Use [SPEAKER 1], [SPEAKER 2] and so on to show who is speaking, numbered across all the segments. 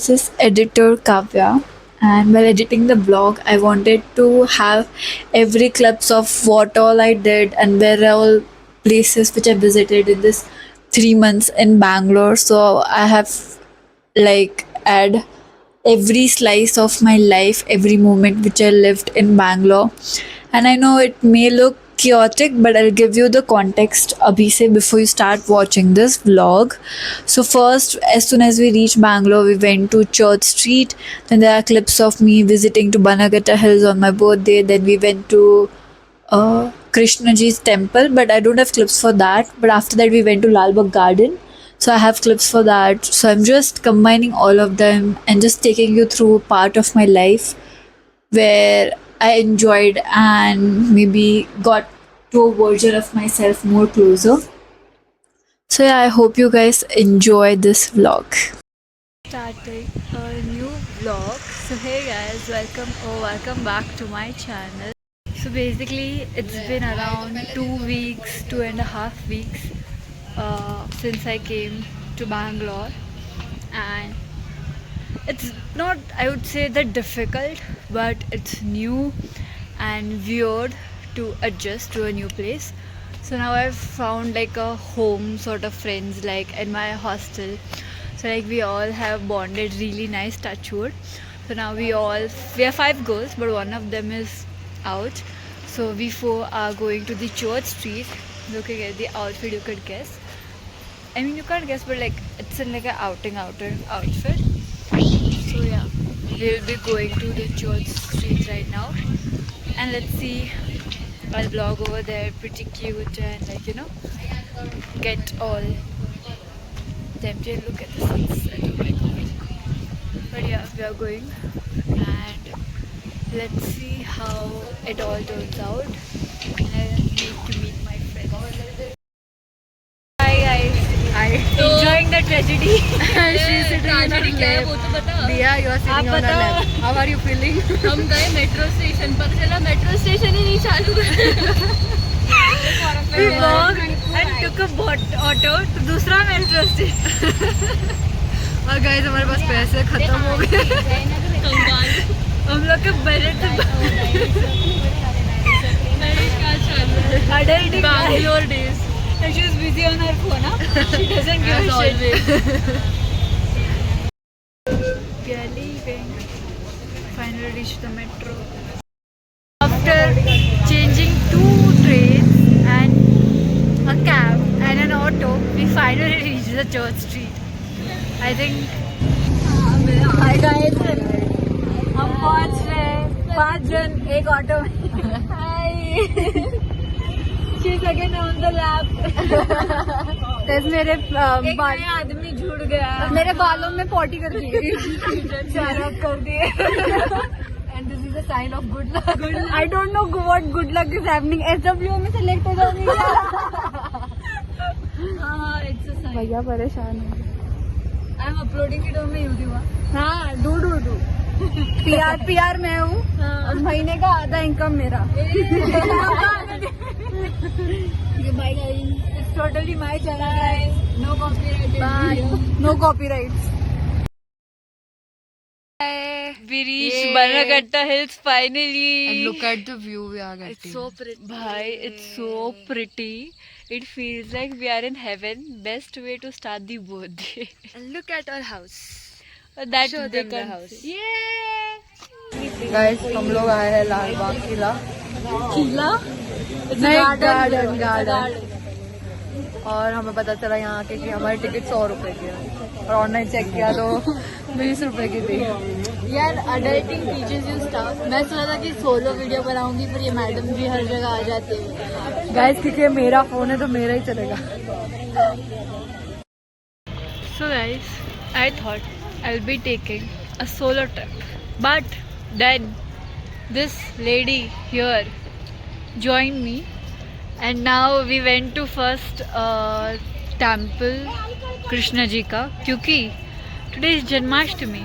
[SPEAKER 1] This is editor Kavya, and while editing the vlog, I wanted to have every clips of what all I did and where all places which I visited in this 3 months in Bangalore. So I have add every slice of my life, every moment which I lived in Bangalore. And I know it may look chaotic, but I'll give you the context, Abhishek, before you start watching this vlog. So, first, as soon as we reached Bangalore, we went to Church Street. Then there are clips of me visiting to Banagatta Hills on my birthday. Then we went to Krishnaji's temple, but I don't have clips for that. But after that, we went to Lalbagh Garden. So I have clips for that. So I'm just combining all of them and just taking you through part of my life where I enjoyed and maybe got to a version of myself more closer. So yeah, I hope you guys enjoy this vlog. Starting a new vlog. So hey guys, welcome back to my channel. So basically, it's been around 2 weeks, 2.5 weeks since I came to Bangalore, and it's not, I would say, that difficult, but it's new and weird to adjust to a new place. So now I've found like a home sort of friends like in my hostel. So like we all have bonded really nice, touch wood. So now we are 5 girls, but one of them is out. So we 4 are going to the Church Street, looking at the outfit. You could guess. I mean, you can't guess, but like it's in like an outing outfit. So yeah, we'll be going to the Church Street right now, and let's see. I'll vlog over there, pretty cute, and get all tempted. Look at the sunset. Oh my god! But yeah, we are going, and let's see how it all turns out. And I need to meet my friends. Hi guys. Hi. Enjoying the tragedy. She's sitting on her lap. Diya, you are sitting on her lap. How are you feeling?
[SPEAKER 2] हम गए metro station, पता चला metro station ही नहीं चालू
[SPEAKER 1] We walked and took a auto to दूसरा metro station. और guys हमारे पास पैसे खत्म हो गए. हम लोग के budget
[SPEAKER 2] Bangalore days.
[SPEAKER 1] And she was busy on her phone, huh? She doesn't give a shit. We are leaving. Finally reached the metro. After changing 2 trains and a cab and an auto, we finally reached the Church Street. I think. Hi guys. हम पहुंच रहे हैं 5 जन एक auto में. Hi. She's again on the lap. मेरे बाल आदमी झुड़ गया. मेरे बालों में पॉटी कर दी. चारों कर दिए. And this is a sign of good luck. I don't know what good luck is happening. SW में select हो जाऊंगी. हाँ, it's a sign. भैया परेशान है. I'm uploading it on my YouTube. हाँ, do. PR मैं हूँ. और महीने का आधा इनकम मेरा. Bye guys. It's totally my channel guys. No copyright. Bye. No copyrights.
[SPEAKER 2] We reached Banagatta Hills finally.
[SPEAKER 1] And look at the view we are getting.
[SPEAKER 2] It's so pretty. Bhai, it's so pretty. It feels like we are in heaven. Best way to start the birthday.
[SPEAKER 1] And look at our house.
[SPEAKER 2] That
[SPEAKER 1] Show
[SPEAKER 2] they
[SPEAKER 1] them the
[SPEAKER 2] can
[SPEAKER 1] house.
[SPEAKER 2] see. Yeah.
[SPEAKER 1] Guys, हम लोग आए हैं लाल बाग किला. Garden. और हमें पता चला यहाँ आके कि हमारी टिकट 100 रुपए की है और ऑनलाइन चेक किया तो 20 रुपए की थी.
[SPEAKER 2] यार अडल्टिंग टीचर्स यू स्टफ. मैं सोचा था कि सोलो वीडियो बनाऊंगी, पर ये मैडम भी हर जगह आ जाती है.
[SPEAKER 1] गाइस क्योंकि मेरा फोन है तो मेरा ही चलेगा.
[SPEAKER 2] So guys, I thought I'll be taking a solo trip, but then this lady here joined me, and now we went to first temple Krishna ji ka, क्योंकि today is Janmashtami,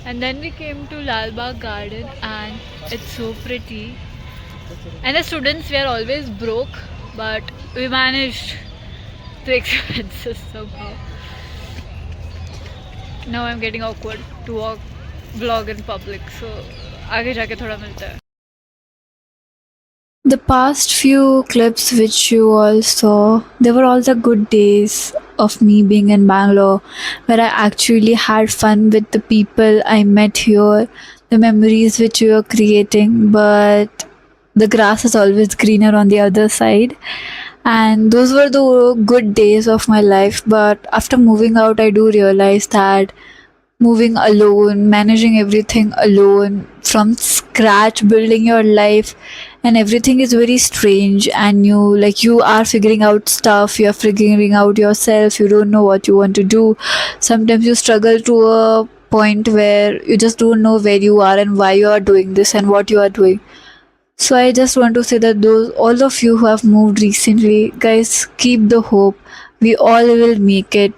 [SPEAKER 2] and then we came to Lalbagh Garden, and it's so pretty. And the students, we are always broke, but we managed to expenses somehow. Now I'm getting awkward to walk vlog in public. So आगे जाके थोड़ा मिलता है.
[SPEAKER 1] The past few clips which you all saw, they were all the good days of me being in Bangalore, where I actually had fun with the people I met here, the memories which we were creating, but the grass is always greener on the other side. And those were the good days of my life. But after moving out, I do realize that moving alone, managing everything alone from scratch, building your life, and everything is very strange and new. Like you are figuring out stuff, you're figuring out yourself, you don't know what you want to do. Sometimes you struggle to a point where you just don't know where you are and why you are doing this and what you are doing. So I just want to say that those all of you who have moved recently, guys, keep the hope. We all will make it.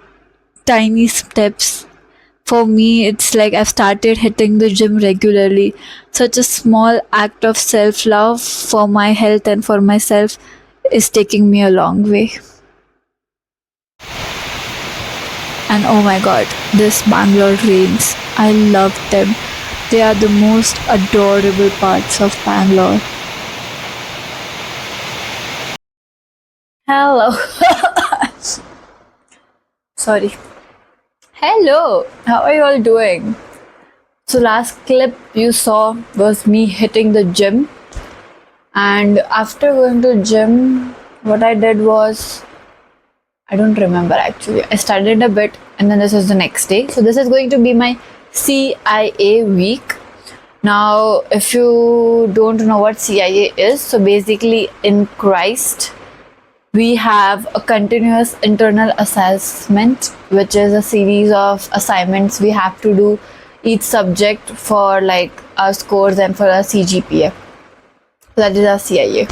[SPEAKER 1] Tiny steps. For me, it's like I've started hitting the gym regularly. Such a small act of self love for my health and for myself is taking me a long way. And oh my god, this Bangalore rains. I love them. They are the most adorable parts of Bangalore. Hello. Sorry. Hello. How are you all doing? So last clip you saw was me hitting the gym, and after going to gym, what I did was, I don't remember actually. I studied a bit and then this is the next day. So this is going to be my CIA week. Now, if you don't know what CIA is, so basically in Christ, we have a continuous internal assessment, which is a series of assignments we have to do each subject for like our scores and for our CGPA. So that is our CIA.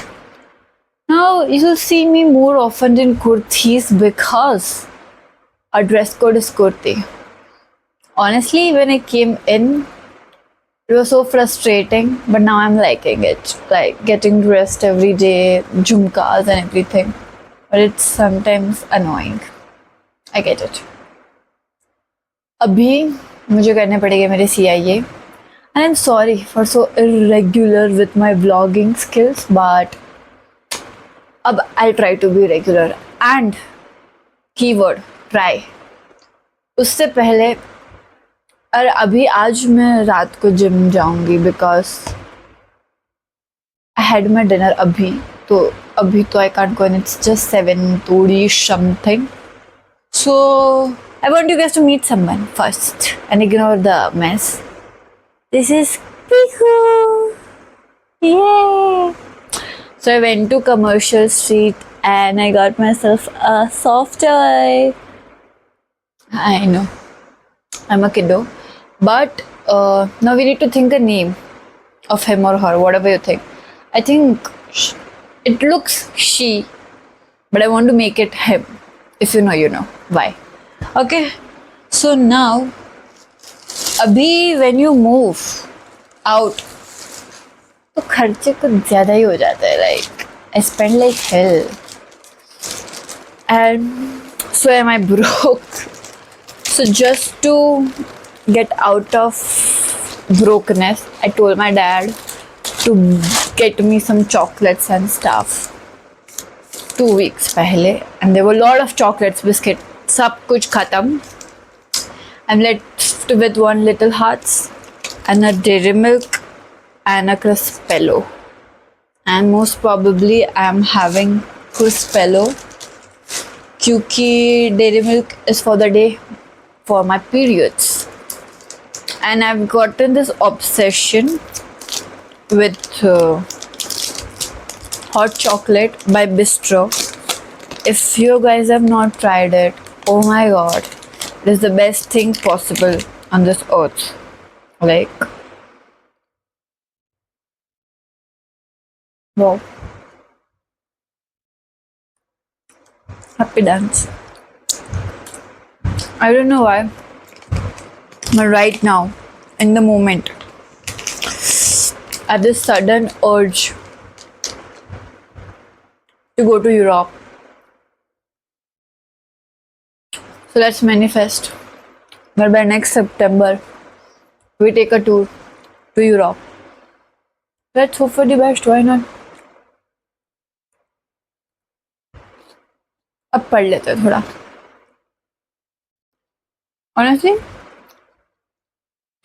[SPEAKER 1] Now you will see me more often in kurtis because our dress code is kurti. Honestly, when I came in, it was so frustrating, but now I'm liking it. Like getting dressed every day, jhumkas and everything. But it's sometimes annoying. I get it. अभी मुझे करने पड़ेंगे मेरे CIA. And I'm sorry for so irregular with my vlogging skills, but अब I'll try to be regular. And keyword try. उससे पहले और अभी आज मैं रात को जिम जाऊंगी because I had my dinner अभी तो I can't go and it's just 7:30 something so I want you guys to meet someone first and ignore the mess this is Piku. Yay! So I went to Commercial Street and I got myself a soft toy. I know, I'm a kiddo. But now we need to think a name of him or her, whatever you think. I think it looks she, but I want to make it him. If you know, you know. Why? Okay. So now, abhi when you move out, तो खर्चे कुछ ज़्यादा ही हो जाता है. Like I spend like hell, and so am I broke. So just to get out of brokenness, I told my dad to get me some chocolates and stuff 2 weeks पहले, and there were a lot of chocolates, biscuit, सब कुछ खत्म. I'm left with one Little Hearts and a Dairy Milk and a Crispello, and most probably I'm having Crispello क्योंकि Dairy Milk is for the day for my periods. And I've gotten this obsession with hot chocolate by Bistro. If you guys have not tried it, oh my god, it is the best thing possible on this earth. Like, wow. Happy dance. I don't know why, but right now, in the moment, I have this sudden urge to go to Europe. So let's manifest. But by next September, we take a tour to Europe. Let's hope for the best. Why not? अब पढ़ लेते हैं थोड़ा. Honestly,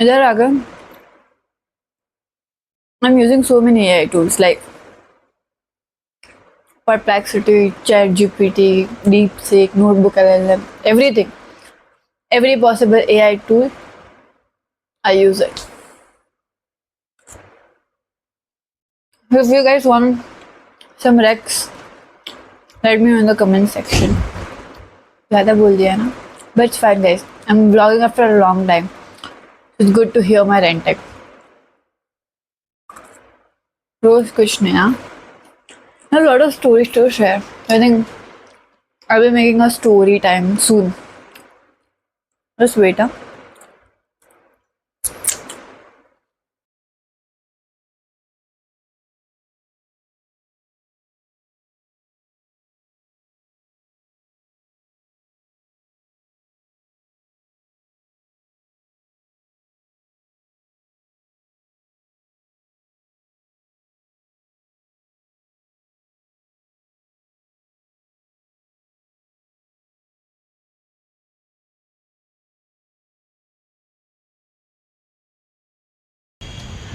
[SPEAKER 1] इधर आकर I'm using so many AI tools like Perplexity, ChatGPT, DeepSeek, Notebook LLM, everything. Every possible AI tool, I use it. If you guys want some recs, let me know in the comment section. ज़्यादा बोल दिया ना? But it's fine, guys. I'm vlogging after a long time. It's good to hear my ranting. रोज कुछ नहीं हाँ. I have a lot of stories to share. I think I'll be making a story time soon. Just wait, huh?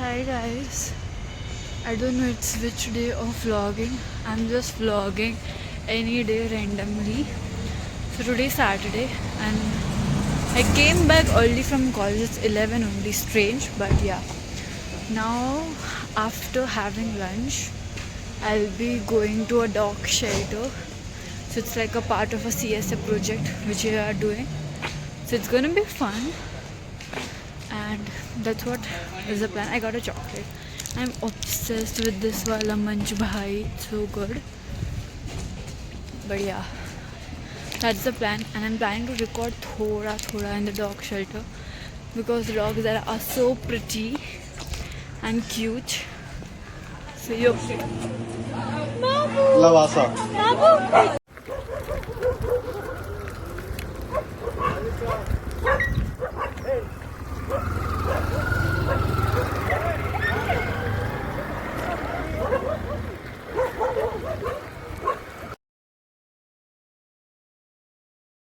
[SPEAKER 2] Hi guys, I don't know it's which day of vlogging. I'm just vlogging any day randomly. So today is Saturday and I came back early from college. It's 11 only, strange, but yeah. Now after having lunch, I'll be going to a dog shelter. So it's like a part of a CSA project which we are doing. So it's gonna be fun. And that's what is the plan. I got a chocolate. I'm obsessed with this wala Manch Bhai. It's so good. But yeah, that's the plan. And I'm planning to record thoda in the dog shelter because the dogs there are so pretty and cute. So you
[SPEAKER 3] Lavasa.